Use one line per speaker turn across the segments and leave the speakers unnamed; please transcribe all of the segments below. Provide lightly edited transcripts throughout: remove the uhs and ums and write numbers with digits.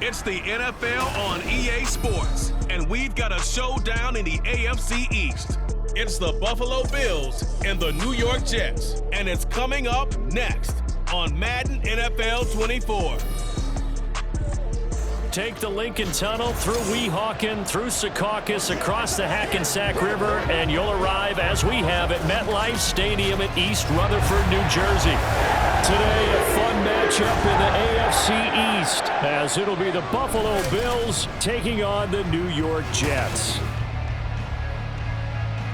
It's the NFL on EA Sports, and we've got a showdown in the AFC East. It's the Buffalo Bills and the New York Jets, and it's coming up next on Madden NFL 24.
Take the Lincoln Tunnel through Weehawken, through Secaucus, across the Hackensack River, and you'll arrive, as we have, at MetLife Stadium at East Rutherford, New Jersey. Today, a fun matchup in the AFC East, as it'll be the Buffalo Bills taking on the New York Jets.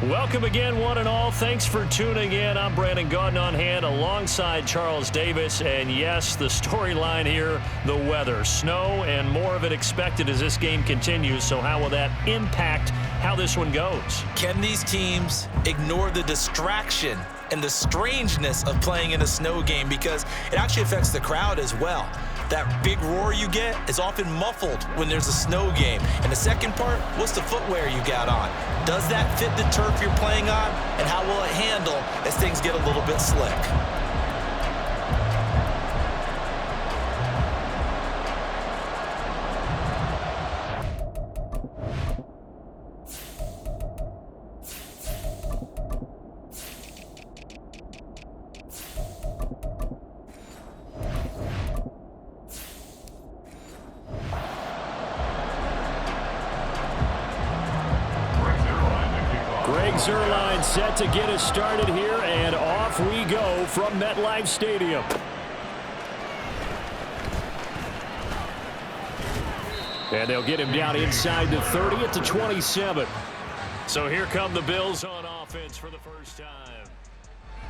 Welcome again, one and all. Thanks for tuning in. I'm Brandon Gaudin on hand alongside Charles Davis. And yes, the storyline here, the weather. Snow and more of it expected as this game continues. So how will that impact how this one goes?
Can these teams ignore the distraction and the strangeness of playing in a snow game? Because it actually affects the crowd as well. That big roar you get is often muffled when there's a snow game. And the second part, what's the footwear you got on? Does that fit the turf you're playing on? And how will it handle as things get a little bit slick?
Zerline set to get us started here, and off we go from MetLife Stadium. And they'll get him down inside the 30 at the 27. So here come the Bills on offense for the first time.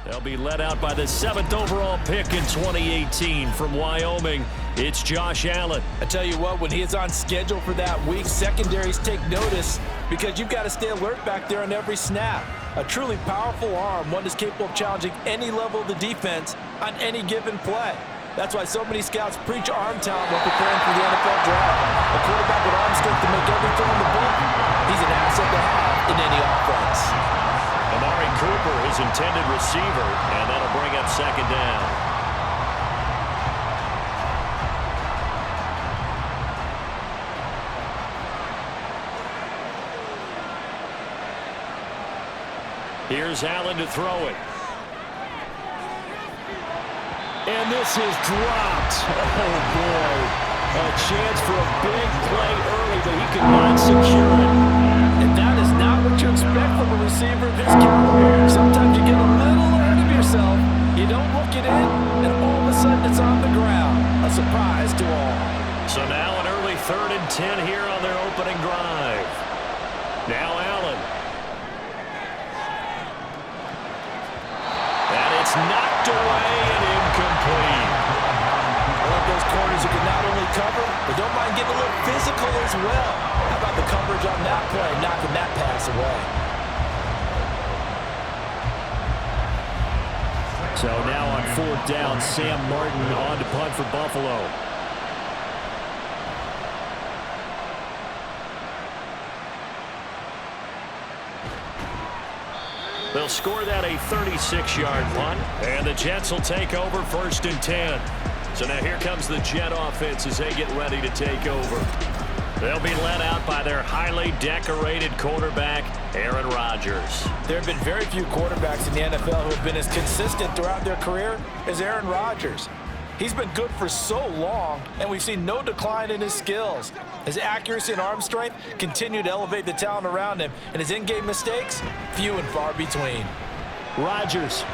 They'll be led out by the 7th overall pick in 2018 from Wyoming. It's Josh Allen.
I tell you what, when he is on schedule for that week, secondaries take notice because you've got to stay alert back there on every snap. A truly powerful arm, one that's capable of challenging any level of the defense on any given play. That's why so many scouts preach arm talent when preparing for the NFL draft. A quarterback with arm strength to make every throw in the book. He's an asset to have in any offense.
Amari Cooper, his intended receiver, and that'll bring up second down. Here's Allen to throw it. And this is dropped. Oh, boy. A chance for a big play early, but he could not secure it.
And that is not what you expect from a receiver of his caliber. Sometimes you get a little ahead of yourself, you don't look it in, and all of a sudden it's on the ground. A surprise to all.
So now an early 3rd and 10 here on their opening drive. Now Allen. And it's knocked away and incomplete.
I love those corners who can not only cover, but don't mind getting a little physical as well. How about the coverage on that play, knocking that pass away?
So now on 4th down, Sam Martin on to punt for Buffalo. They'll score that a 36-yard punt, and the Jets will take over 1st and 10. So now here comes the Jet offense as they get ready to take over. They'll be led out by their highly decorated quarterback, Aaron Rodgers.
There have been very few quarterbacks in the NFL who have been as consistent throughout their career as Aaron Rodgers. He's been good for so long, and we've seen no decline in his skills. His accuracy and arm strength continue to elevate the talent around him, and his in-game mistakes, few and far between.
Rodgers,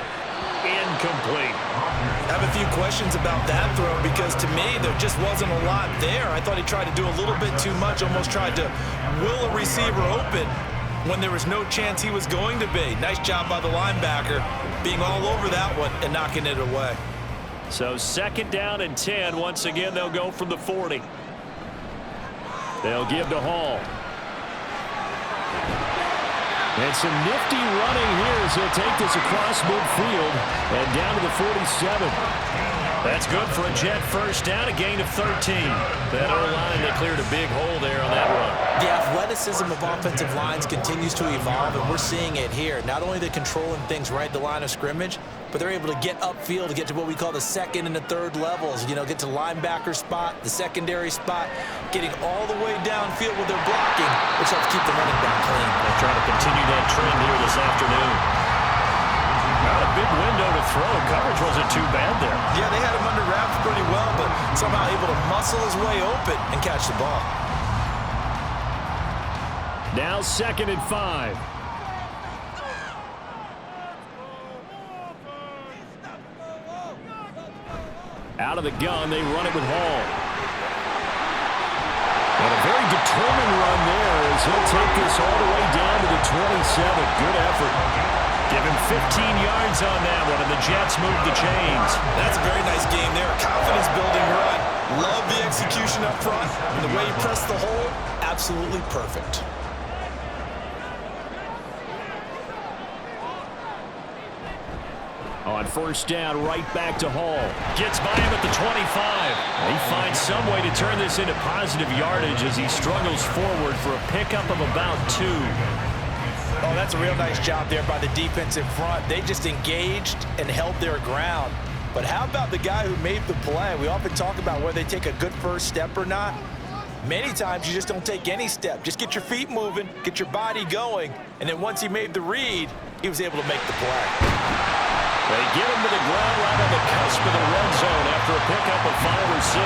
incomplete.
I have a few questions about that throw because to me there just wasn't a lot there. I thought he tried to do a little bit too much, almost tried to will a receiver open when there was no chance he was going to be. Nice job by the linebacker being all over that one and knocking it away.
So 2nd down and 10. Once again, they'll go from the 40. They'll give to Hall. And some nifty running here as he'll take this across midfield and down to the 47. That's good for a Jet first down, a gain of 13. That O-line, they cleared a big hole there on that run.
The athleticism of offensive lines continues to evolve, and we're seeing it here. Not only are they controlling things right at the line of scrimmage, but they're able to get upfield to get to what we call the second and the third levels. You know, get to linebacker spot, the secondary spot, getting all the way downfield with their blocking, which helps keep the running back clean.
They're trying to continue that trend here this afternoon. Not a big window to throw. Coverage wasn't too bad there.
Yeah, they had him under wraps pretty well, but somehow able to muscle his way open and catch the ball.
Now 2nd and 5. Out of the gun, they run it with Hall. And a very determined run there as he'll take this all the way down to the 27. Good effort. Give him 15 yards on that one, and the Jets move the chains.
That's a very nice game there. Confidence-building run. Love the execution up front. And the way he pressed the hole, absolutely perfect.
On first down, right back to Hall. Gets by him at the 25. He finds some way to turn this into positive yardage as he struggles forward for a pickup of about 2.
Oh, that's a real nice job there by the defense in front. They just engaged and held their ground. But how about the guy who made the play? We often talk about whether they take a good first step or not. Many times you just don't take any step. Just get your feet moving, get your body going, and then once he made the read, he was able to make the play.
They get him to the ground right on the cusp of the red zone after a pickup of 5 or 6.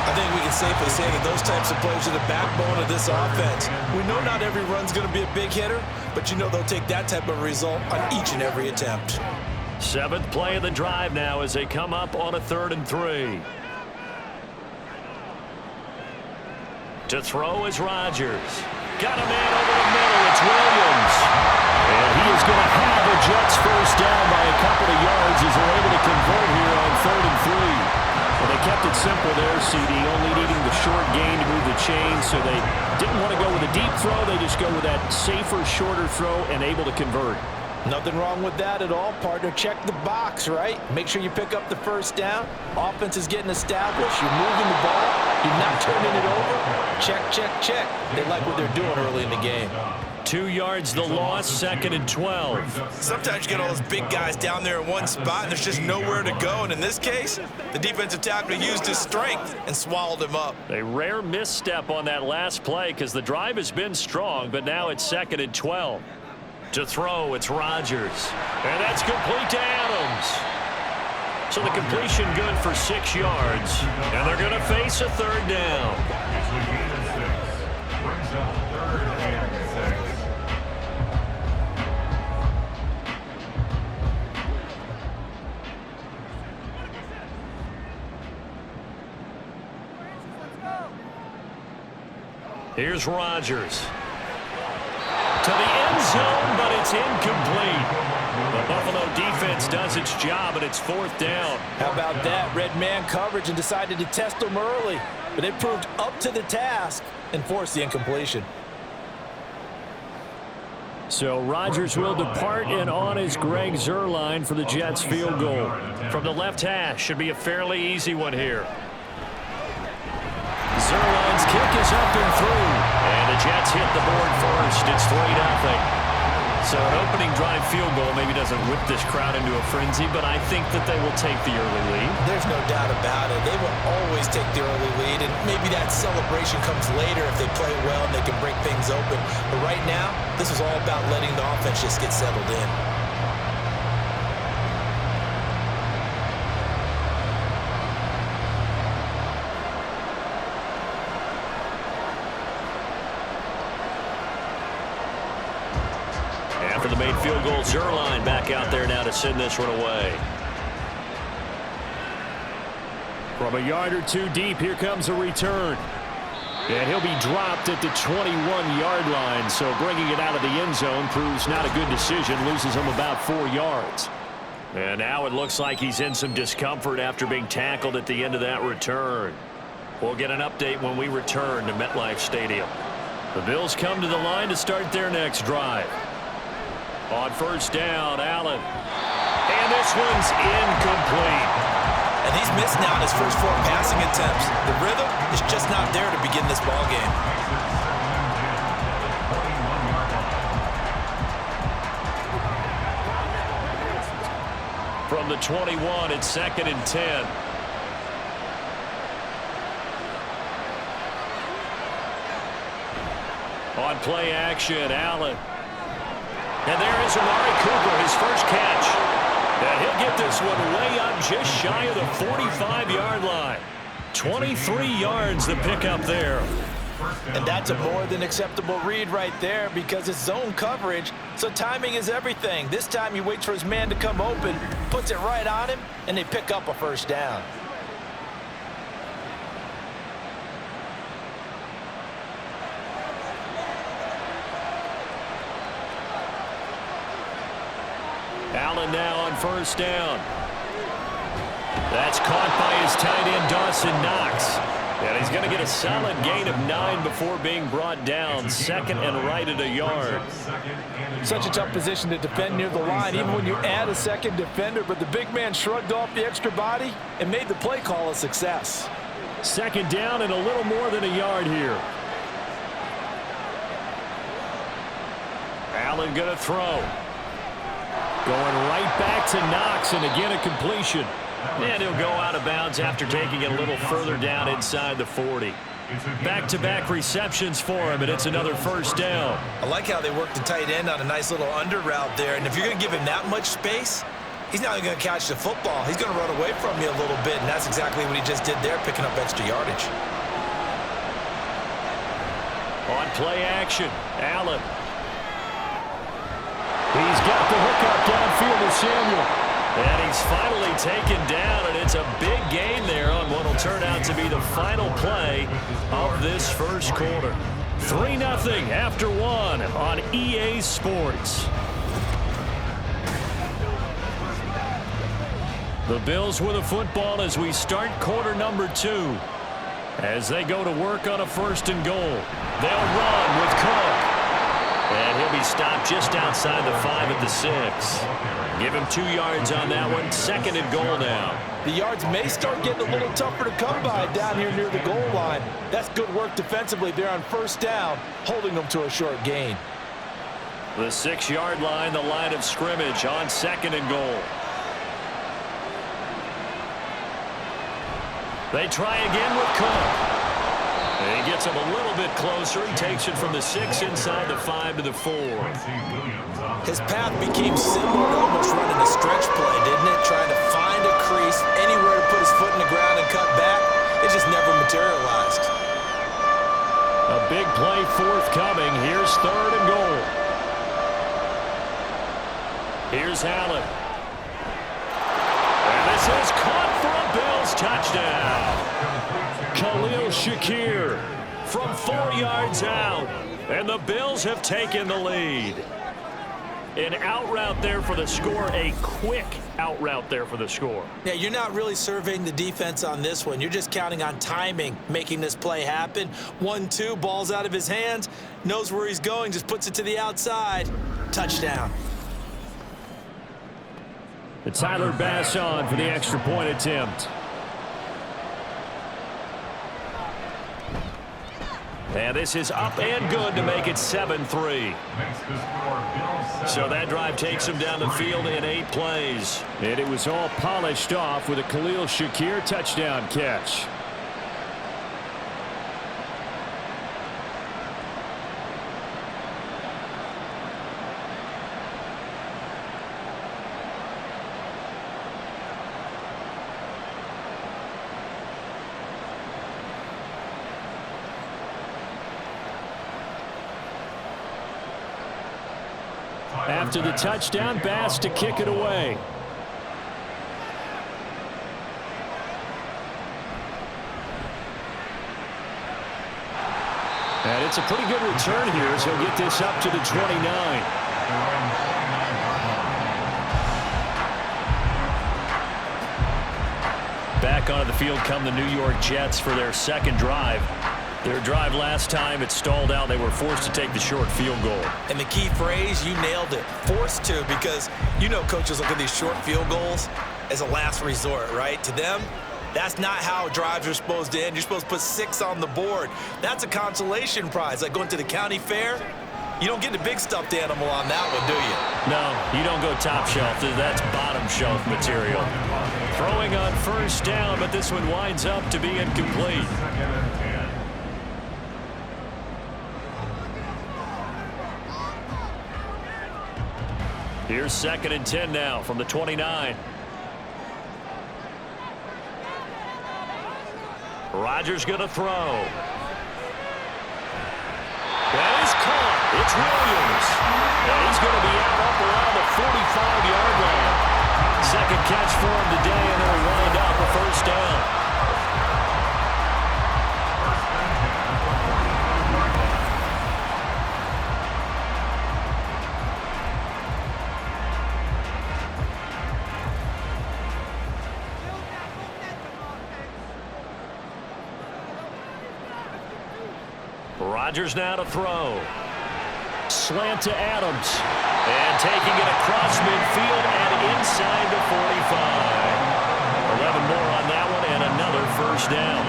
I think we can safely say that those types of plays are the backbone of this offense. We know not every run's going to be a big hitter, but you know they'll take that type of result on each and every attempt.
7th play of the drive now as they come up on a 3rd and 3. To throw is Rodgers. Got a man over the middle. It's Williams. And he is going to have the Jets first down by a couple of yards as they're able to convert here on 3rd and 3. Well, they kept it simple there, CD, only needing the short gain to move the chains, so they didn't want to go with a deep throw. They just go with that safer, shorter throw and able to convert.
Nothing wrong with that at all, partner. Check the box, right? Make sure you pick up the first down. Offense is getting established. You're moving the ball. You're not turning it over. Check, check, check. They like what they're doing early in the game.
2 yards the loss, 2nd and 12.
Sometimes you get all those big guys down there in one spot, and there's just nowhere to go. And in this case, the defensive tackle used his strength and swallowed him up.
A rare misstep on that last play because the drive has been strong, but now it's 2nd and 12. To throw, it's Rodgers. And that's complete to Adams. So the completion good for 6 yards. And they're going to face a 3rd down. Here's Rodgers. To the end zone, but it's incomplete. The Buffalo defense does its job, and it's 4th down.
How about that? Red man coverage and decided to test them early. But it proved up to the task and forced the incompletion.
So Rodgers will depart, and on is Greg Zuerlein for the Jets field goal. From the left hash, should be a fairly easy one here. Zuerlein's kick is up and through. And the Jets hit the board first. It's 3-0. So an opening drive field goal maybe doesn't whip this crowd into a frenzy, but I think that they will take the early lead.
There's no doubt about it. They will always take the early lead, and maybe that celebration comes later if they play well and they can break things open. But right now, this is all about letting the offense just get settled in.
After the made field goal, Zuerlein back out there now to send this one away. From a yard or two deep, here comes a return. And he'll be dropped at the 21-yard line, so bringing it out of the end zone proves not a good decision, loses him about 4 yards. And now it looks like he's in some discomfort after being tackled at the end of that return. We'll get an update when we return to MetLife Stadium. The Bills come to the line to start their next drive. On first down, Allen. And this one's incomplete.
And he's missed now in his first 4 passing attempts. The rhythm is just not there to begin this ball game.
From the 21, it's 2nd and 10. On play action, Allen. And there is Amari Cooper, his first catch. And he'll get this one way up just shy of the 45-yard line. 23 yards the pickup there.
And that's a more than acceptable read right there because it's zone coverage, so timing is everything. This time he waits for his man to come open, puts it right on him, and they pick up a first down.
Allen now on first down. That's caught by his tight end, Dawson Knox. And he's going to get a solid gain of 9 before being brought down. 2nd and right at a yard.
Such a tough position to defend near the line, even when you add a second defender. But the big man shrugged off the extra body and made the play call a success.
2nd down and a little more than a yard here. Allen going to throw. Going right back to Knox, and again a completion. And he'll go out of bounds after taking it a little further down inside the 40. Back-to-back receptions for him, and it's another first down.
I like how they worked the tight end on a nice little under route there. And if you're going to give him that much space, he's not going to catch the football. He's going to run away from you a little bit, and that's exactly what he just did there, picking up extra yardage.
On play action, Allen. He's got the hook up downfield to Samuel. And he's finally taken down, and it's a big gain there on what will turn out to be the final play of this first quarter. 3-0 after 1 on EA Sports. The Bills with a football as we start quarter number 2. As they go to work on a 1st and goal. They'll run with Cook. And he'll be stopped just outside the 5 at the 6. Give him 2 yards on that one. 2nd and goal now.
The yards may start getting a little tougher to come by down here near the goal line. That's good work defensively there on first down, holding them to a short gain.
The 6-yard line, the line of scrimmage on 2nd and goal. They try again with Cook. And he gets him a little bit closer. He takes it from the 6 inside the 5 to the 4.
His path became similar to almost running a stretch play, didn't it? Trying to find a crease, anywhere to put his foot in the ground and cut back. It just never materialized.
A big play forthcoming. Here's 3rd and goal. Here's Allen. And this is caught for a Bills touchdown. Khalil Shakir from 4 yards out. And the Bills have taken the lead. An out route there for the score, a quick out route there for the score.
Yeah, you're not really surveying the defense on this one. You're just counting on timing, making this play happen. 1-2, ball's out of his hands, knows where he's going, just puts it to the outside. Touchdown.
The Tyler Bass on for the extra point attempt. And this is up and good to make it 7-3. So that drive takes him down the field in 8 plays. And it was all polished off with a Khalil Shakir touchdown catch. After the touchdown, Bass to kick it away. And it's a pretty good return here as he'll get this up to the 29. Back onto the field come the New York Jets for their 2nd drive. Their drive last time, it stalled out. They were forced to take the short field goal.
And the key phrase, you nailed it. Forced to, because you know coaches look at these short field goals. as a last resort, right? To them, that's not how drives are supposed to end. You're supposed to put 6 on the board. That's a consolation prize. Like going to the county fair, you don't get the big stuffed animal on that one, do you?
No, you don't go top shelf. That's bottom shelf material. Throwing on first down, but this one winds up to be incomplete. Here's 2nd and 10 now from the 29. Rodgers going to throw. That is caught. It's Williams. And he's going to be out up around the 45-yard line. Second catch for him today, and they'll wind up a first down. Rodgers now to throw. Slant to Adams. And taking it across midfield and inside the 45. 11 more on that one and another first down.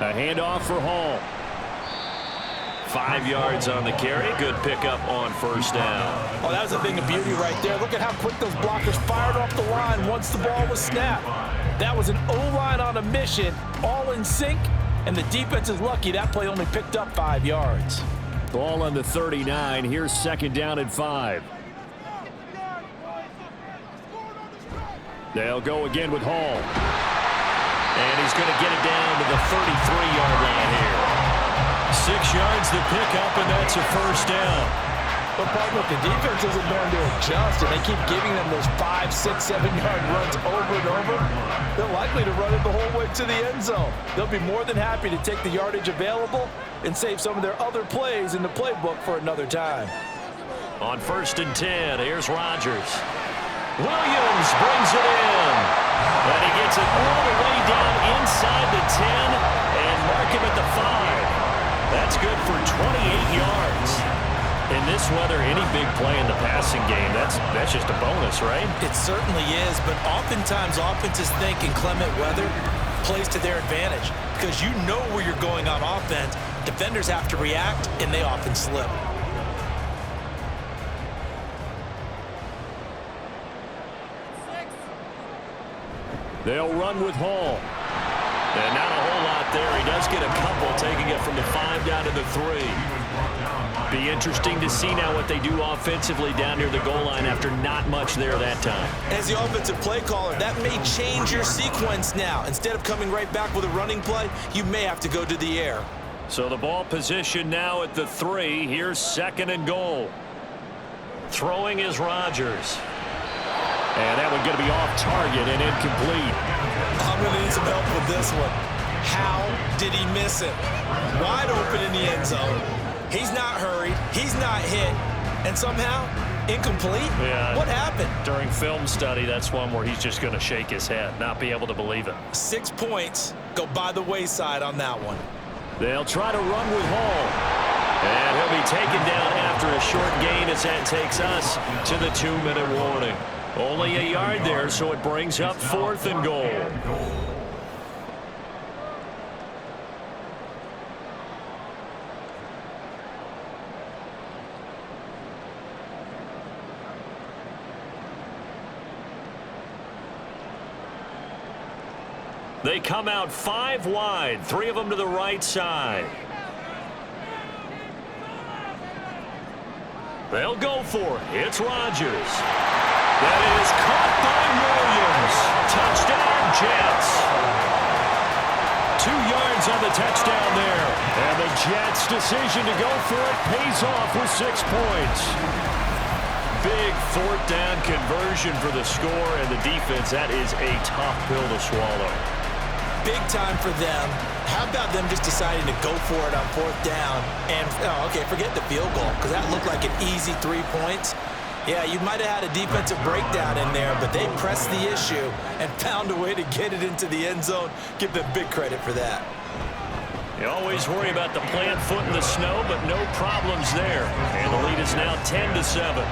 A handoff for Hall. 5 yards on the carry. Good pickup on first down.
Oh, that was a thing of beauty right there. Look at how quick those blockers fired off the line once the ball was snapped. That was an O-line on a mission, all in sync, and the defense is lucky that play only picked up 5 yards.
Ball on the 39. Here's 2nd down and 5. They'll go again with Hall. And he's going to get it down to the 33-yard line here. 6 yards the pickup, and that's a first down.
But, look, the defense isn't going to adjust, and they keep giving them those 5, 6, 7-yard runs over and over. They're likely to run it the whole way to the end zone. They'll be more than happy to take the yardage available and save some of their other plays in the playbook for another time.
On 1st and 10, here's Rodgers. Williams brings it in. And he gets it all the way down inside the 10 and mark him at the 5. That's good for 28 yards. In this weather, any big play in the passing game, that's just a bonus, right?
It certainly is, but oftentimes offenses think inclement weather plays to their advantage because you know where you're going on offense. Defenders have to react, and they often slip.
They'll run with Hall. And not a whole lot there. He does get a couple, taking it from the 5 down to the 3. Be interesting to see now what they do offensively down near the goal line after not much there that time.
As the offensive play caller, that may change your sequence now. Instead of coming right back with a running play, you may have to go to the air.
So the ball position now at the 3. Here's 2nd and goal. Throwing is Rodgers. And that one going to be off target and incomplete.
I'm going to need some help with this one. How did he miss it? Wide open in the end zone. He's not hurried. He's not hit. And somehow, incomplete?
Yeah.
What happened?
During film study, that's one where he's just going to shake his head, not be able to believe it.
6 points go by the wayside on that one.
They'll try to run with Hall. And he'll be taken down after a short gain as that takes us to the 2-minute warning. Only a yard there, so it brings up 4th and goal. They come out 5 wide, 3 of them to the right side. They'll go for it. It's Rodgers. That is caught by Williams. Touchdown, Jets. 2 yards on the touchdown there. And the Jets' decision to go for it pays off with 6 points. Big 4th down conversion for the score, and the defense, that is a tough pill to swallow.
Big time for them. How about them just deciding to go for it on 4th down? And, okay, forget the field goal, because that looked like an easy 3 points. Yeah, you might have had a defensive breakdown in there, but they pressed the issue and found a way to get it into the end zone. Give them big credit for that.
You always worry about the plant foot in the snow, but no problems there. And the lead is now 10-7.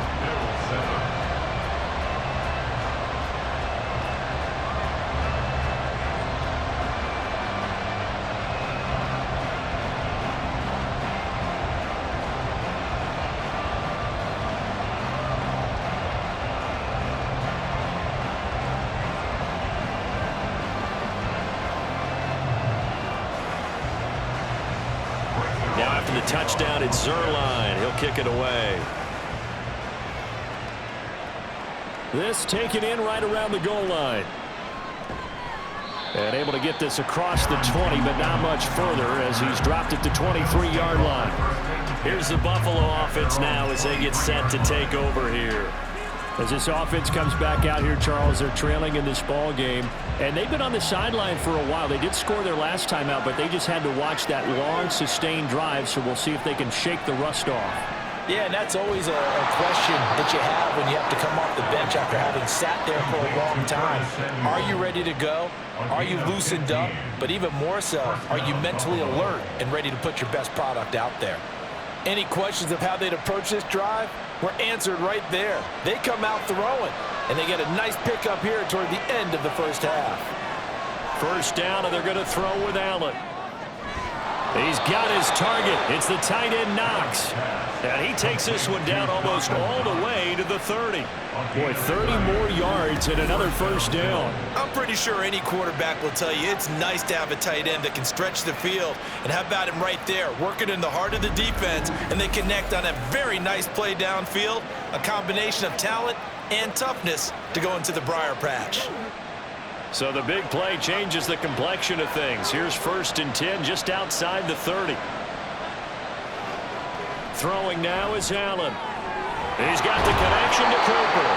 After the touchdown, it's Zerline. He'll kick it away. This taken in right around the goal line. And able to get this across the 20, but not much further as he's dropped it to 23-yard line. Here's the Buffalo offense now as they get set to take over here. As this offense comes back out here, Charles, they're trailing in this ball game, and they've been on the sideline for a while. They did score their last time out, but they just had to watch that long, sustained drive, so we'll see if they can shake the rust off.
Yeah, and that's always a question that you have when you have to come off the bench after having sat there for a long time. Are you ready to go? Are you loosened up? But even more so, are you mentally alert and ready to put your best product out there? Any questions of how they'd approach this drive were answered right there. They come out throwing, and they get a nice pickup here toward the end of the first half.
First down, and they're going to throw with Allen. He's got his target. It's the tight end Knox. And he takes this one down almost all the way to the 30. Boy, 30 more yards and another first down.
I'm pretty sure any quarterback will tell you it's nice to have a tight end that can stretch the field. And how about him right there, working in the heart of the defense, and they connect on a very nice play downfield, a combination of talent and toughness to go into the briar patch.
So the big play changes the complexion of things. Here's 1st and 10 just outside the 30. Throwing now is Allen. He's got the connection to Cooper.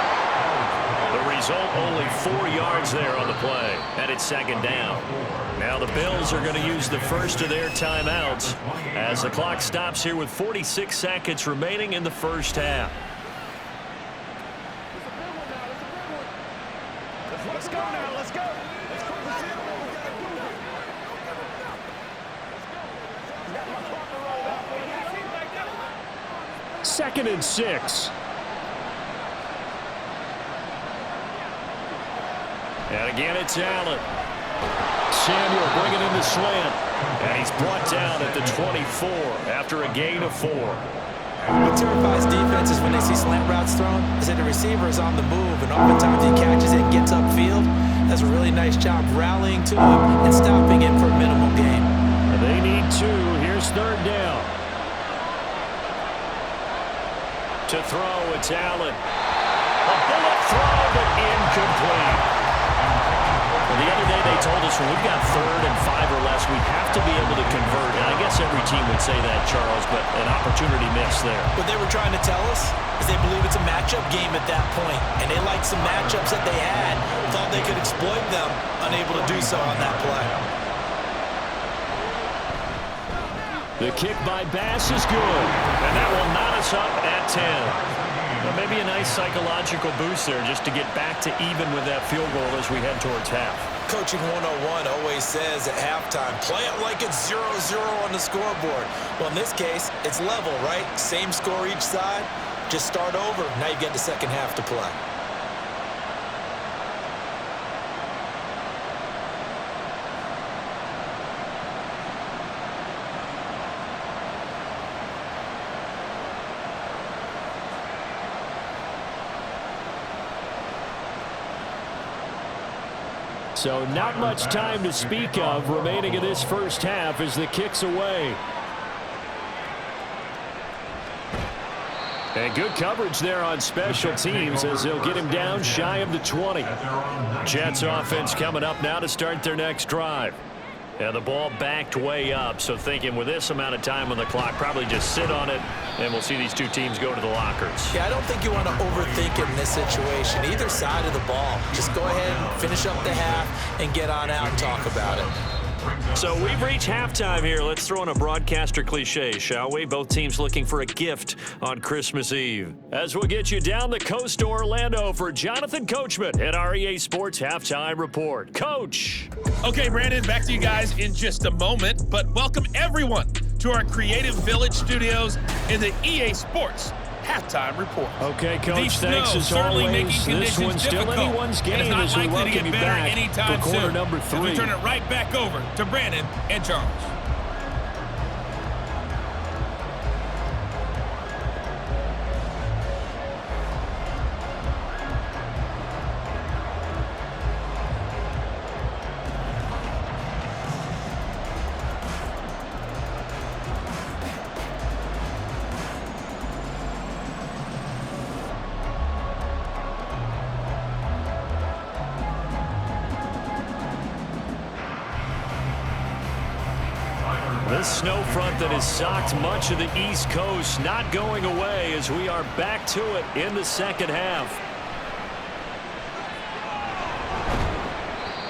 The result, only 4 yards there on the play, and it's 2nd down. Now the Bills are going to use the first of their timeouts as the clock stops here with 46 seconds remaining in the first half.
Let's go now. Let's go.
2nd and 6. And again, it's Allen. Samuel bringing in the slant. And he's brought down at the 24 after a gain of 4.
What terrifies defenses when they see slant routes thrown is that the receiver is on the move, and oftentimes he catches it and gets upfield. Does a really nice job rallying to him and stopping him for a minimal gain.
They need 2. Here's 3rd down. To throw, it's Allen. A bullet throw, but incomplete. Well, the other day they told us when we've got 3rd and 5 or less, we have to be able to convert. And I guess every team would say that, Charles, but an opportunity missed there.
What they were trying to tell us is they believe it's a matchup game at that point, and they liked some matchups that they had, thought they could exploit them, unable to do so on that play.
The kick by Bass is good, and that will knot us up at 10. Well, maybe a nice psychological boost there just to get back to even with that field goal as we head towards half.
Coaching 101 always says at halftime, play it like it's 0-0 on the scoreboard. Well, in this case, it's level, right? Same score each side. Just start over. Now you get the second half to play.
So not much time to speak of remaining in this first half as the kick's away. And good coverage there on special teams as they'll get him down shy of the 20. Jets offense coming up now to start their next drive. And the ball backed way up, so thinking with this amount of time on the clock, probably just sit on it, and we'll see these two teams go to the lockers.
Yeah, I don't think you want to overthink it in this situation. Either side of the ball. Just go ahead and finish up the half and get on out and talk about it.
So we've reached halftime here. Let's throw in a broadcaster cliche, shall we? Both teams looking for a gift on Christmas Eve. As we'll get you down the coast to Orlando for Jonathan Coachman at our EA Sports Halftime Report. Coach.
Okay, Brandon, back to you guys in just a moment, but welcome everyone to our Creative Village studios in the EA Sports Halftime Report.
Okay, Coach,
The
thanks
snow
as
certainly
always.
making
This
conditions
one's still
difficult,
anyone's game
and it's not
as we
likely to
welcome
get
you
better
back
anytime
for quarter
soon.
number
As we
3.
turn it right back over to Brandon and Charles.
This snow front that has socked much of the East Coast not going away as we are back to it in the second half.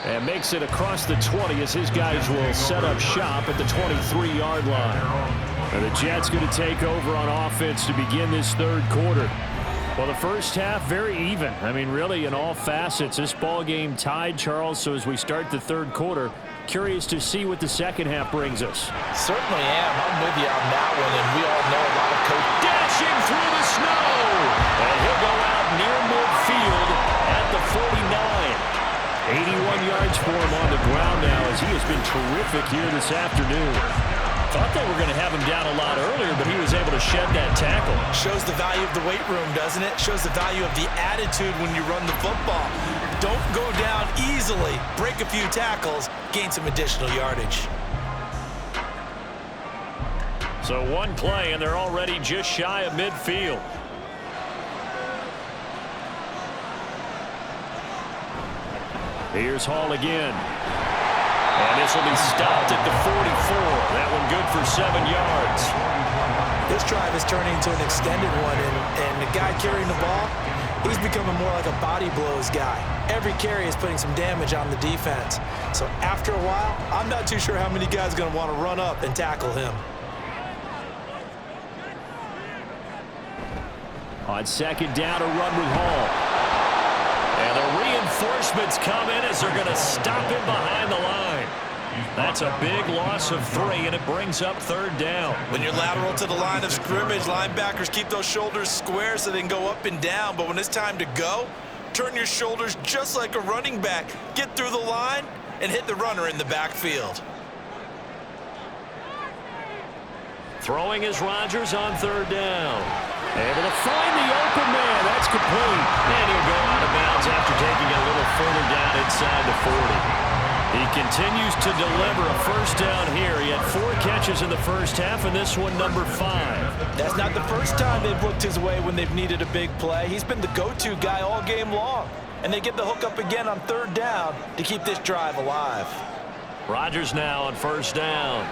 And makes it across the 20 as his guys will set up shop at the 23-yard line. And the Jets going to take over on offense to begin this third quarter. Well, the first half, very even. I mean, really, in all facets, this ball game tied, Charles. So as we start the third quarter, curious to see what the second half brings us.
Certainly am. I'm with you on that one, and we all know a lot of coaches.
Dashing through the snow. And he'll go out near midfield at the 49. 81 yards for him on the ground now as he has been terrific here this afternoon. Thought they were going to have him down a lot earlier, but he was able to shed that tackle.
Shows the value of the weight room, doesn't it? Shows the value of the attitude when you run the football. Don't go down easily. Break a few tackles. Gain some additional yardage.
So one play, and they're already just shy of midfield. Here's Hall again. And this will be stopped at the 44. That one good for 7 yards.
This drive is turning into an extended one, and the guy carrying the ball, he's becoming more like a body blows guy. Every carry is putting some damage on the defense. So after a while, I'm not too sure how many guys are going to want to run up and tackle him.
On second down, a run with Hall. And the reinforcements come in as they're going to stop him behind the line. That's a big loss of 3, and it brings up third down.
When you're lateral to the line of scrimmage, linebackers keep those shoulders square so they can go up and down. But when it's time to go, turn your shoulders just like a running back. Get through the line and hit the runner in the backfield.
Throwing is Rodgers on third down. Able to find the open man. That's complete. And he'll go out of bounds after taking it a little further down inside the 40. He continues to deliver a first down here. He had 4 catches in the first half, and this one number 5.
That's not the first time they've looked his way when they've needed a big play. He's been the go-to guy all game long. And they get the hook up again on third down to keep this drive alive.
Rodgers now on first down.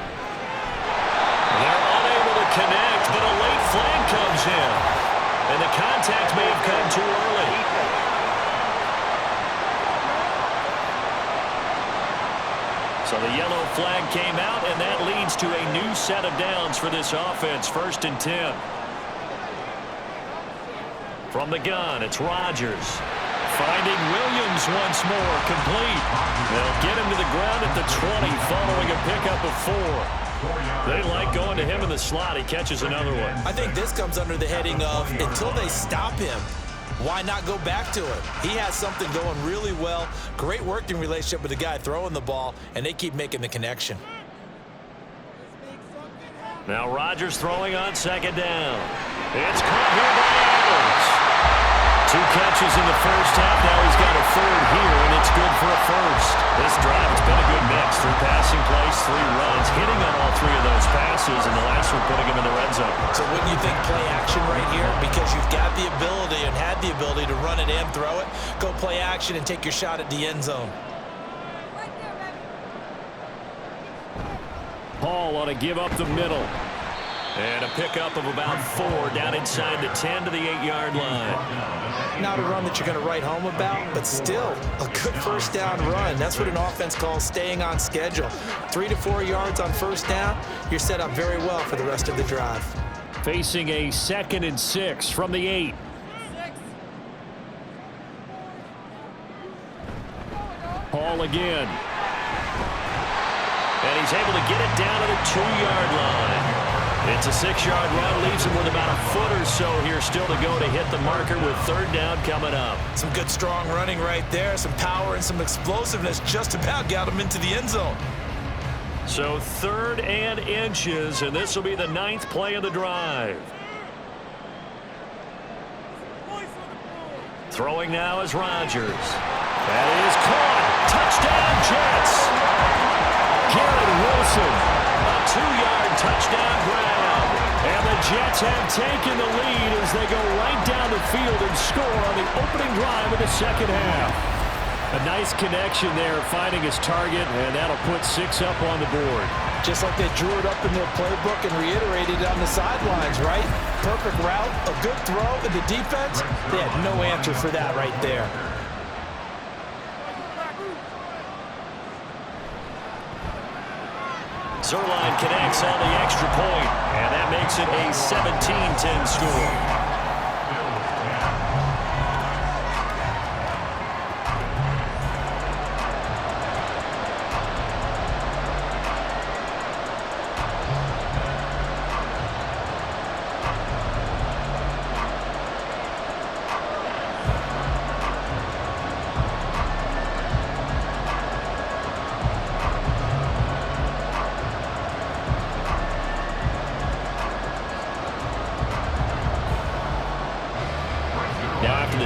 They're unable to connect, but a late flag comes in. And the contact may have come too early. So the yellow flag came out, and that leads to a new set of downs for this offense. 1st and 10. From the gun, it's Rodgers. Finding Williams once more, complete. They'll get him to the ground at the 20 following a pickup of 4. They like going to him in the slot. He catches another one.
I think this comes under the heading of until they stop him, why not go back to it? He has something going really well. Great working relationship with the guy throwing the ball, and they keep making the connection.
Now Rodgers throwing on second down. It's caught here by Adams. 2 catches in the first half. Now he's got a 3rd here, and it's good for a 1st. This drive, it's been a good mix. 3 passing plays, 3 runs, hitting on all 3 of those passes, and the last one putting him in the red zone.
So wouldn't you think play action right here? Because you've got the ability and had the ability to run it and throw it. Go play action and take your shot at the end zone.
Paul ought to give up the middle. And a pickup of about 4 down inside the 10 to the 8-yard line.
Not a run that you're going to write home about, but still a good first down run. That's what an offense calls staying on schedule. 3 to 4 yards on first down, you're set up very well for the rest of the drive.
Facing a 2nd and 6 from the 8. Hall again. And he's able to get it down to the 2-yard line. It's a 6-yard run, leaves him with about a foot or so here still to go to hit the marker with 3rd down coming up.
Some good strong running right there, some power and some explosiveness just about got him into the end zone.
So 3rd and inches, and this will be the 9th play of the drive. Throwing now is Rodgers. That is caught. Touchdown, Jets. Garrett Wilson, a 2-yard touchdown grab. And the Jets have taken the lead as they go right down the field and score on the opening drive of the second half. A nice connection there, finding his target, and that'll put 6 up on the board.
Just like they drew it up in their playbook and reiterated it on the sidelines, right? Perfect route, a good throw, and the defense, they had no answer for that right there.
Zerline connects on the extra point, and that makes it a 17-10 score.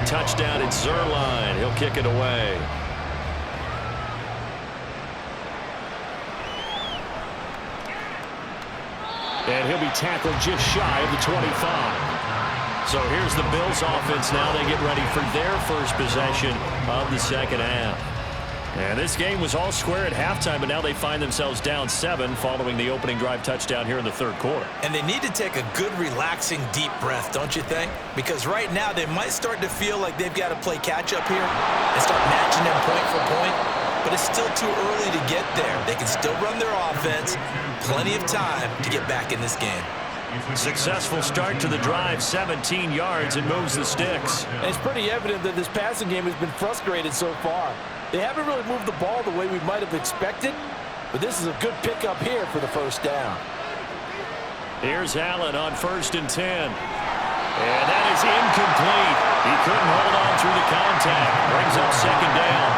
Touchdown, it's Zerline. He'll kick it away. And he'll be tackled just shy of the 25. So here's the Bills offense now. They get ready for their first possession of the second half. And this game was all square at halftime, but now they find themselves down 7 following the opening drive touchdown here in the 3rd quarter.
And they need to take a good, relaxing, deep breath, don't you think? Because right now they might start to feel like they've got to play catch-up here and start matching them point for point. But it's still too early to get there. They can still run their offense. Plenty of time to get back in this game.
Successful start to the drive, 17 yards, and moves the sticks.
And it's pretty evident that this passing game has been frustrated so far. They haven't really moved the ball the way we might have expected, but this is a good pickup here for the first down.
Here's Allen on 1st and 10. And that is incomplete. He couldn't hold on through the contact. Brings up 2nd down.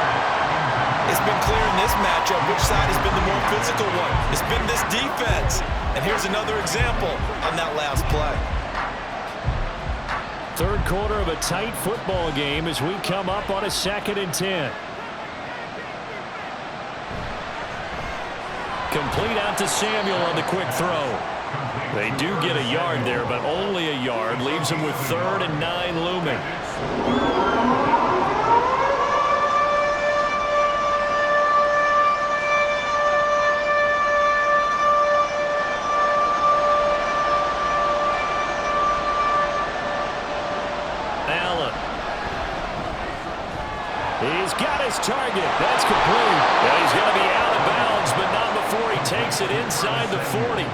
It's been clear in this matchup which side has been the more physical one. It's been this defense. And here's another example on that last play.
3rd quarter of a tight football game as we come up on a 2nd and 10. Complete out to Samuel on the quick throw. They do get a yard there, but only a yard. Leaves them with 3rd and 9 looming. Allen. He's got his target. That's complete. And he's going to be out of bounds, but not before he takes it inside the 40.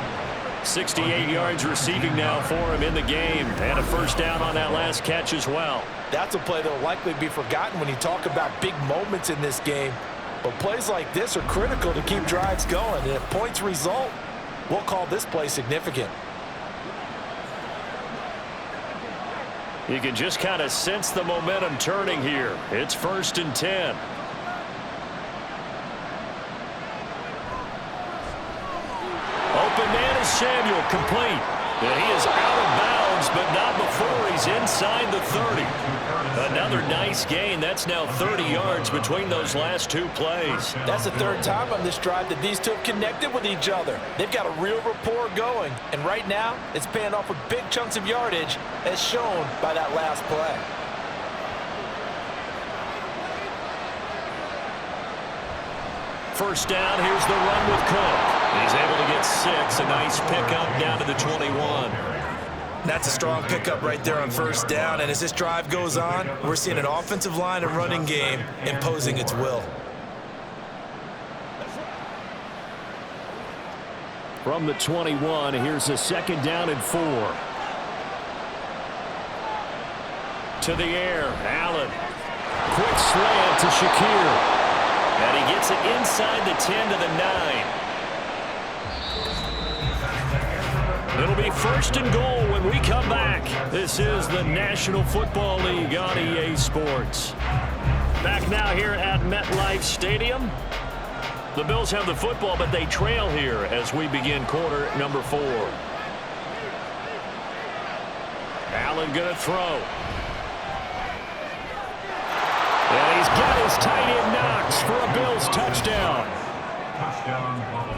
68 yards receiving now for him in the game, and a first down on that last catch as well.
That's a play that will likely be forgotten when you talk about big moments in this game. But plays like this are critical to keep drives going, and if points result, we'll call this play significant.
You can just kind of sense the momentum turning here. It's 1st and 10. Open man is Samuel, complete. And he is out of bounds, but not before he's inside the 30. Another nice gain. That's now 30 yards between those last 2 plays.
That's the 3rd time on this drive that these two have connected with each other. They've got a real rapport going, and right now it's paying off with big chunks of yardage as shown by that last play.
First down, here's the run with Cook. He's able to get 6. A nice pickup down to the 21.
That's a strong pickup right there on first down. And as this drive goes on, we're seeing an offensive line and running game imposing its will.
From the 21, here's a 2nd down and 4. To the air, Allen. Quick slant to Shakir. And he gets it inside the 10 to the 9. It'll be 1st and goal when we come back. This is the National Football League on EA Sports. Back now here at MetLife Stadium. The Bills have the football, but they trail here as we begin quarter number 4. Allen going to throw. And he's got his tight end Knox for a Bills touchdown.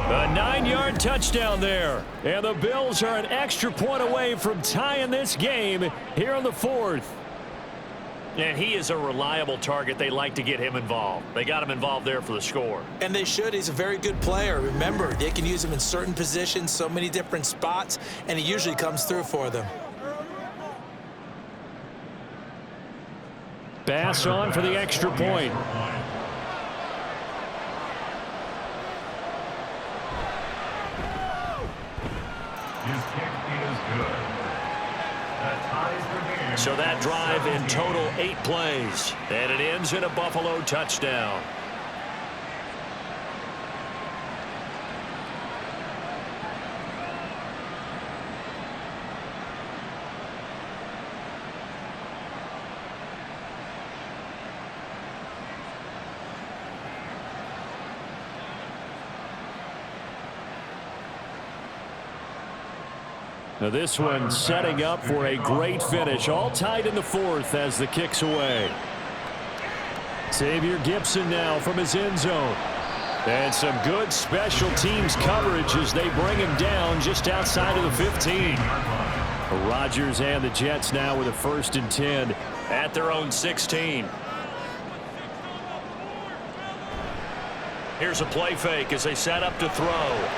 A 9-yard touchdown there. And the Bills are an extra point away from tying this game here in the 4th. And he is a reliable target. They like to get him involved. They got him involved there for the score.
And they should. He's a very good player. Remember, they can use him in certain positions, so many different spots, and he usually comes through for them.
Pass on for the extra point. So that drive in total 8 plays, and it ends in a Buffalo touchdown. Now this one setting up for a great finish. All tied in the 4th as the kick's away. Xavier Gipson now from his end zone. And some good special teams coverage as they bring him down just outside of the 15. Rodgers and the Jets now with a 1st and 10 at their own 16. Here's a play fake as they set up to throw.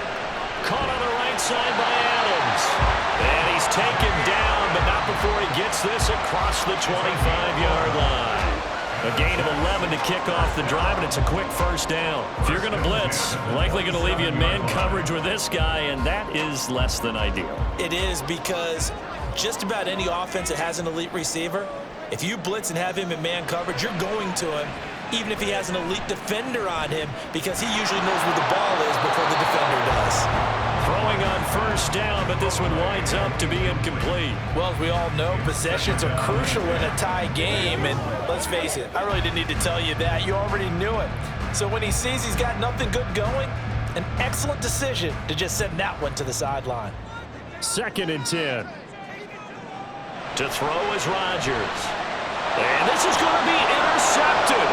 Caught on the right side by Adams. And he's taken down, but not before he gets this across the 25-yard line. A gain of 11 to kick off the drive, and it's a quick 1st down. If you're going to blitz, likely going to leave you in man coverage with this guy, and that is less than ideal.
It is, because just about any offense that has an elite receiver, if you blitz and have him in man coverage, you're going to him, even if he has an elite defender on him, because he usually knows where the ball is before the defender does.
Throwing on 1st down, but this one winds up to be incomplete.
Well, as we all know, possessions are crucial in a tie game, and let's face it, I really didn't need to tell you that. You already knew it. So when he sees he's got nothing good going, an excellent decision to just send that one to the sideline.
2nd and 10. To throw is Rodgers. And this is going to be intercepted.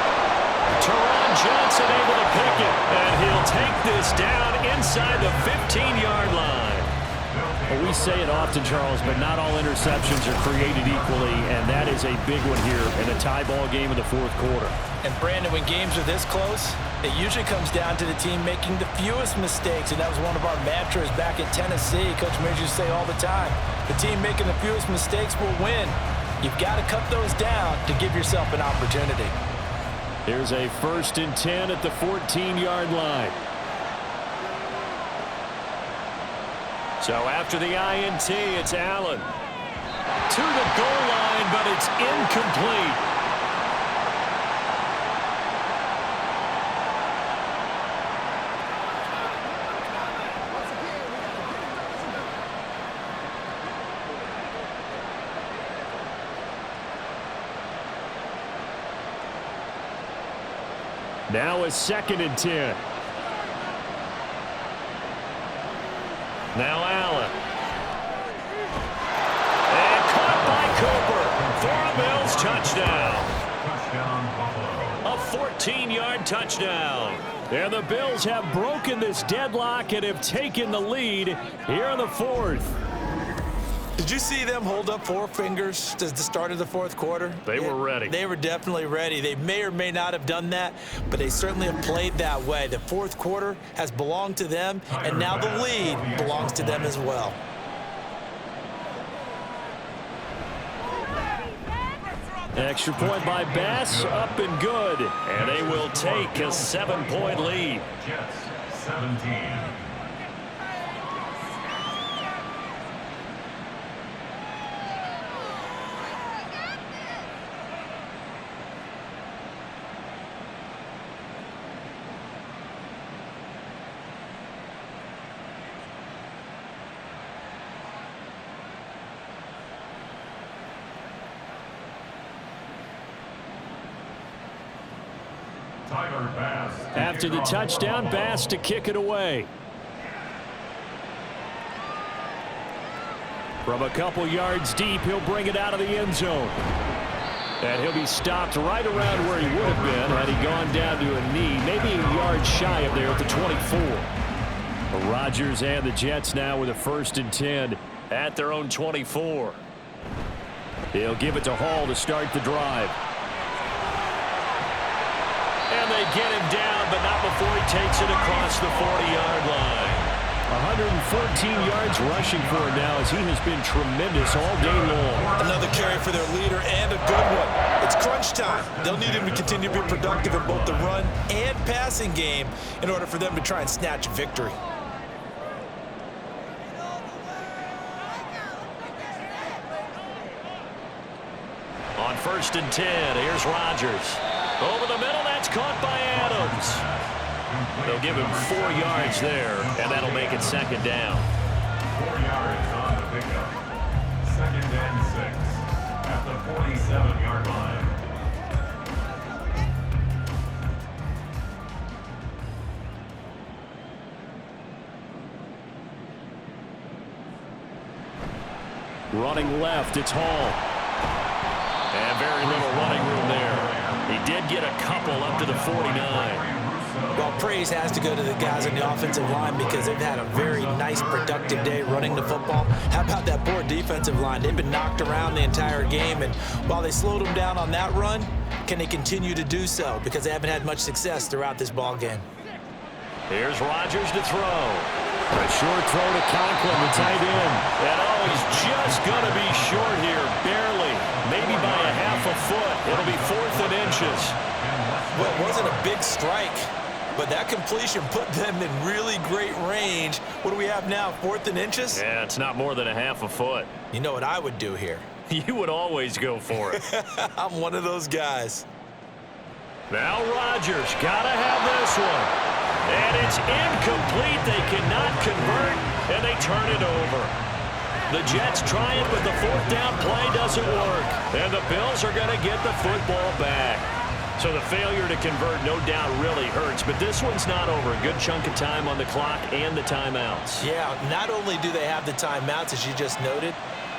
Teron Johnson able to pick it, and he'll take this down inside the 15-yard line. Well, we say it often, Charles, but not all interceptions are created equally, and that is a big one here in a tie ball game in the 4th quarter.
And Brandon, when games are this close, it usually comes down to the team making the fewest mistakes, and that was one of our mantras back in Tennessee. Coach Mears used to say all the time, the team making the fewest mistakes will win. You've got to cut those down to give yourself an opportunity.
Here's a 1st and 10 at the 14-yard line. So after the INT, it's Allen. To the goal line, but it's incomplete. Now a 2nd and 10. Now Allen. And caught by Cooper for a Bills touchdown. A 14-yard touchdown. And the Bills have broken this deadlock and have taken the lead here in the 4th.
Did you see them hold up 4 fingers at the start of the fourth quarter?
They were ready.
They were definitely ready. They may or may not have done that, but they certainly have played that way. The fourth quarter has belonged to them, and now the lead belongs to them as well.
Extra point by Bass, up and good. And they will take a 7-point lead.
Jets, 17.
After the touchdown, Bass to kick it away. From a couple yards deep, he'll bring it out of the end zone. And he'll be stopped right around where he would have been had he gone down to a knee, maybe a yard shy of there at the 24. Rodgers and the Jets now with a 1st and 10 at their own 24. He'll give it to Hall to start the drive. And they get him down, but not before he takes it across the 40-yard line. 114 yards rushing for him now as he has been tremendous all day long.
Another carry for their leader and a good one. It's crunch time. They'll need him to continue to be productive in both the run and passing game in order for them to try and snatch a victory.
On 1st and 10, here's Rodgers. Over the middle, that's caught by Adams. They'll give him 4 yards there, and that'll make it 2nd down.
4 yards on the pickup. 2nd and 6 at the 47-yard line.
Running left, it's Hall. And very little running room there. He did get a couple up to the 49.
Well, praise has to go to the guys on the offensive line because they've had a very nice, productive day running the football. How about that poor defensive line? They've been knocked around the entire game, and while they slowed them down on that run, can they continue to do so? Because they haven't had much success throughout this ball game.
Here's Rodgers to throw. A short throw to Conklin, the tight end. And he's just going to be short here, barely. Maybe by a half a foot. It'll be 4th and inches.
Well, it wasn't a big strike, but that completion put them in really great range. What do we have now, 4th and inches?
Yeah, it's not more than a half a foot.
You know what I would do here?
You would always go for it.
I'm one of those guys.
Now Rodgers got to have this one. And it's incomplete. They cannot convert, and they turn it over. The Jets try it, but the 4th down play doesn't work. And the Bills are going to get the football back. So the failure to convert, no doubt, really hurts. But this one's not over. A good chunk of time on the clock and the timeouts.
Yeah, not only do they have the timeouts, as you just noted,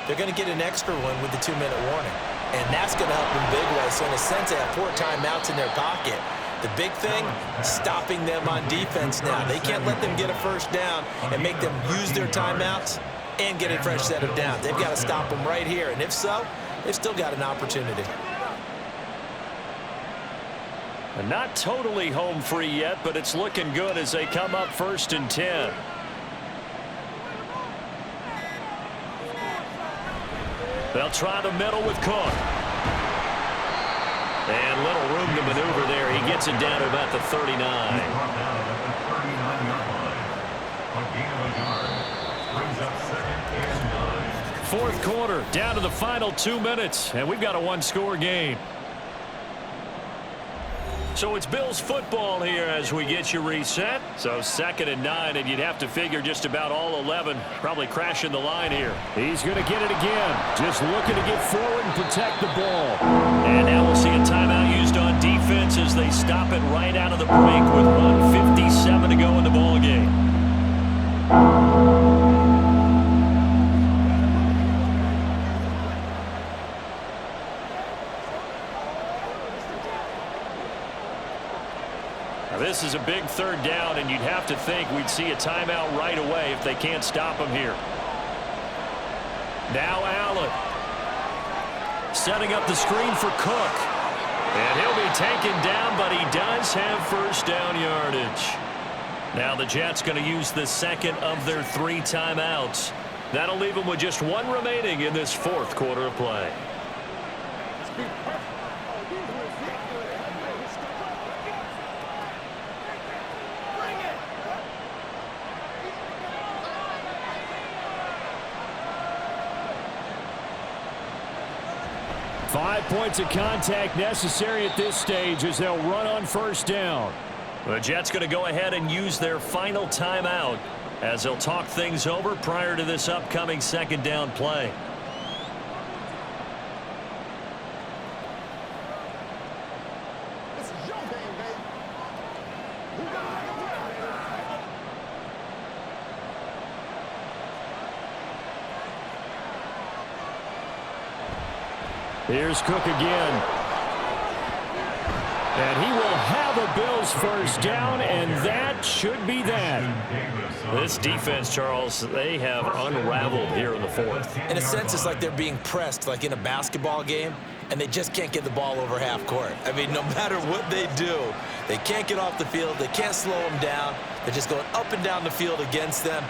they're going to get an extra one with the 2-minute warning. And that's going to help them big way. So in a sense, they have 4 timeouts in their pocket. The big thing, stopping them on defense now. They can't let them get a 1st down and make them use their timeouts and get a fresh set of downs. They've got to stop them right here. And if so, they've still got an opportunity.
And not totally home free yet, but it's looking good as they come up 1st and 10. They'll try the middle with Cook. And little room to maneuver there. He gets it down to about the 39. 4th quarter, down to the final 2 minutes, and we've got a 1-score game. So it's Bills football here as we get you reset. So 2nd and 9, and you'd have to figure just about all 11 probably crashing the line here. He's going to get it again. Just looking to get forward and protect the ball. And now we'll see a timeout used on defense as they stop it right out of the break with 1:57 to go in the ball game. This is a big 3rd down, and you'd have to think we'd see a timeout right away if they can't stop them here. Now Allen. Setting up the screen for Cook. And he'll be taken down, but he does have first down yardage. Now the Jets going to use the second of their 3 timeouts. That'll leave them with just 1 remaining in this 4th quarter of play.
Five points of contact necessary at this stage as they'll run on first down.
The Jets going to go ahead and use their final timeout as they'll talk things over prior to this upcoming 2nd down play.
Here's Cook again. And he will have a Bills first down, and that should be that.
This defense, Charles, they have unraveled here in the 4th.
In a sense, it's like they're being pressed, like in a basketball game, and they just can't get the ball over half court. I mean, no matter what they do, they can't get off the field. They can't slow them down. They're just going up and down the field against them.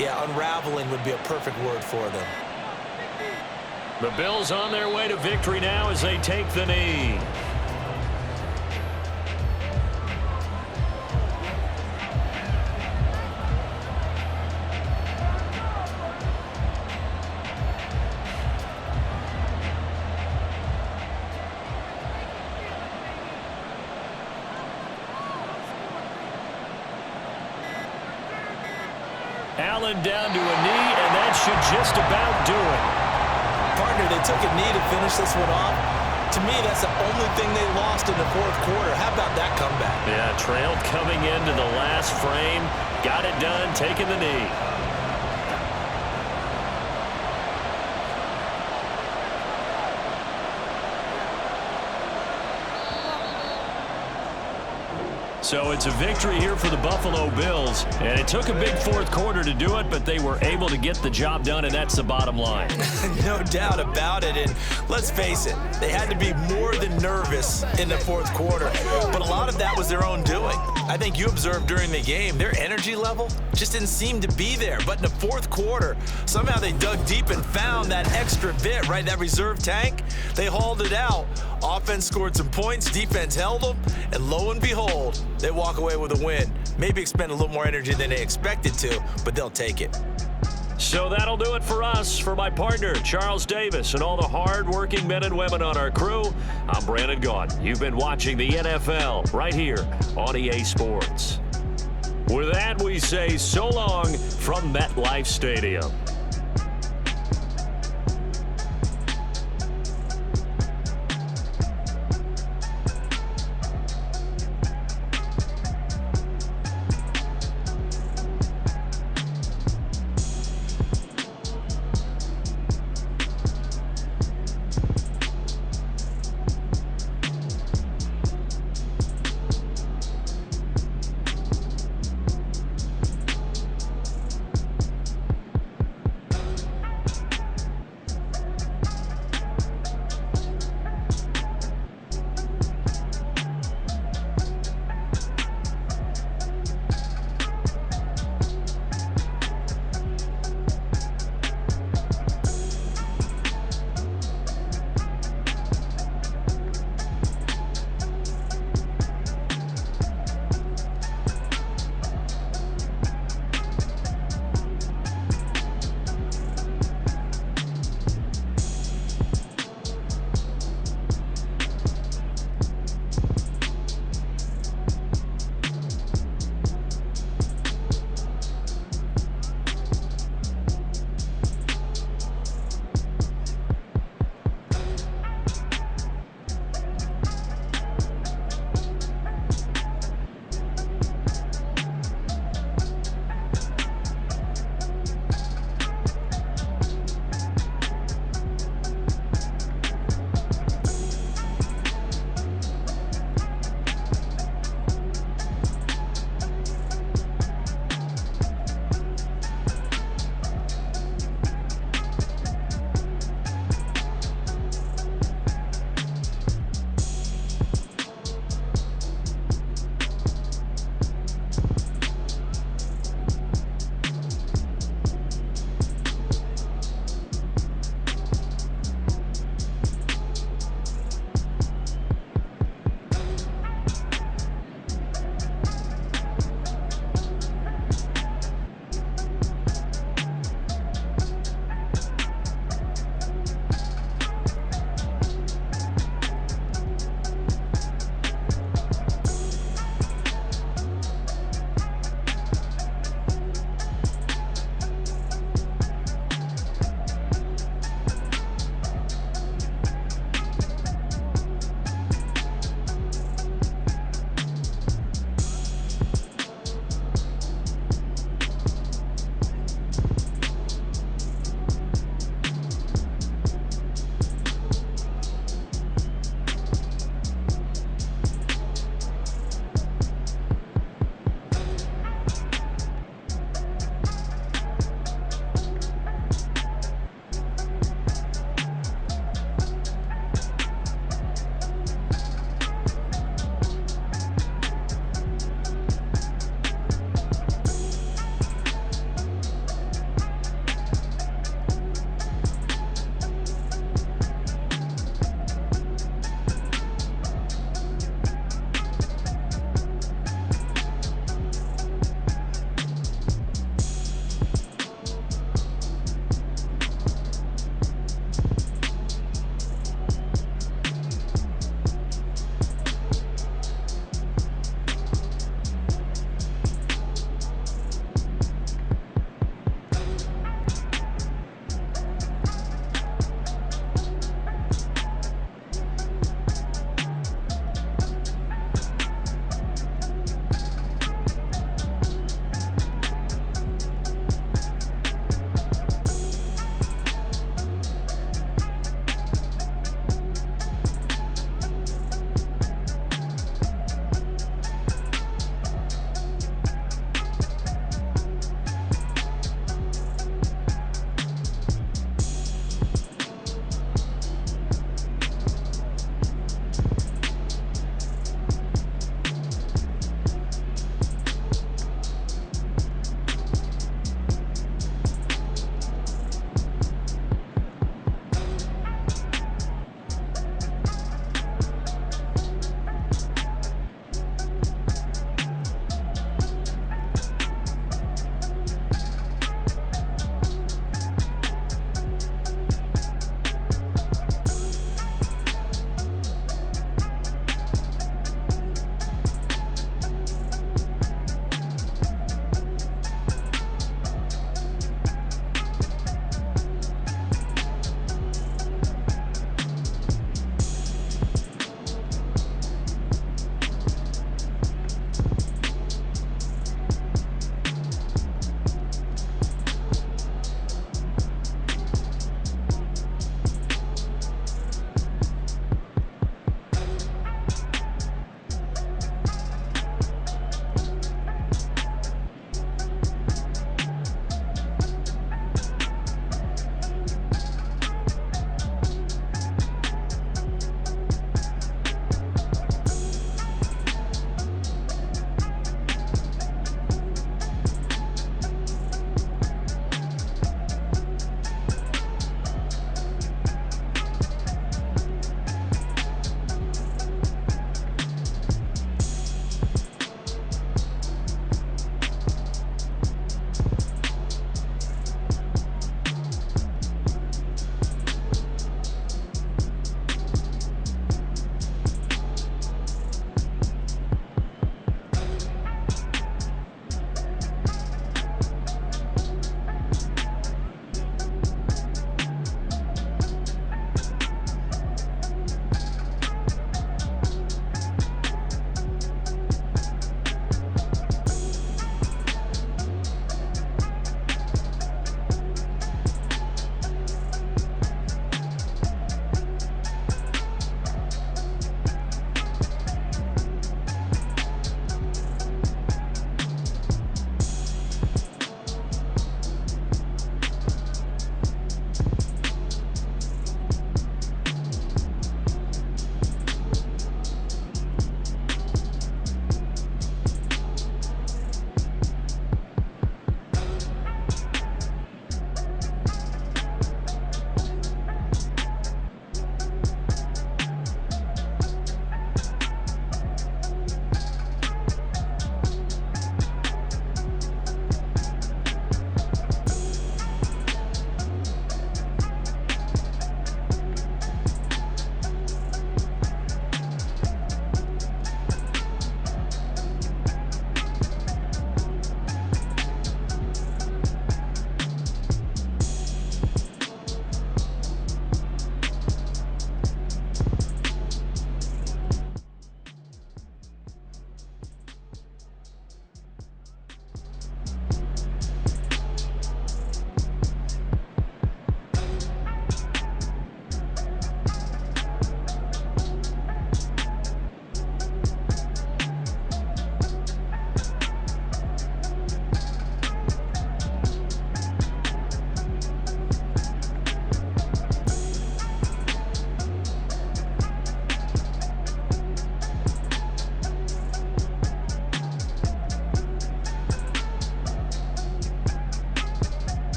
Yeah, unraveling would be a perfect word for them.
The Bills on their way to victory now as they take the knee. Allen down to a knee, and that should just about do it.
Partner, they took a knee to finish this one off. To me, that's the only thing they lost in the 4th quarter. How about that comeback?
Yeah, trailed coming into the last frame. Got it done, taking the knee. So it's a victory here for the Buffalo Bills, and it took a big 4th quarter to do it, but they were able to get the job done, and that's the bottom line.
No doubt about it, and let's face it, they had to be more than nervous in the 4th quarter, but a lot of that was their own doing. I think you observed during the game, their energy level just didn't seem to be there, but in the 4th quarter, somehow they dug deep and found that extra bit, right, that reserve tank. They hauled it out. Offense scored some points, defense held them, and lo and behold, they walk away with a win. Maybe expend a little more energy than they expected to, but they'll take it.
So that'll do it for us. For my partner, Charles Davis, and all the hard-working men and women on our crew, I'm Brandon Gaudin. You've been watching the NFL right here on EA Sports. With that, we say so long from MetLife Stadium.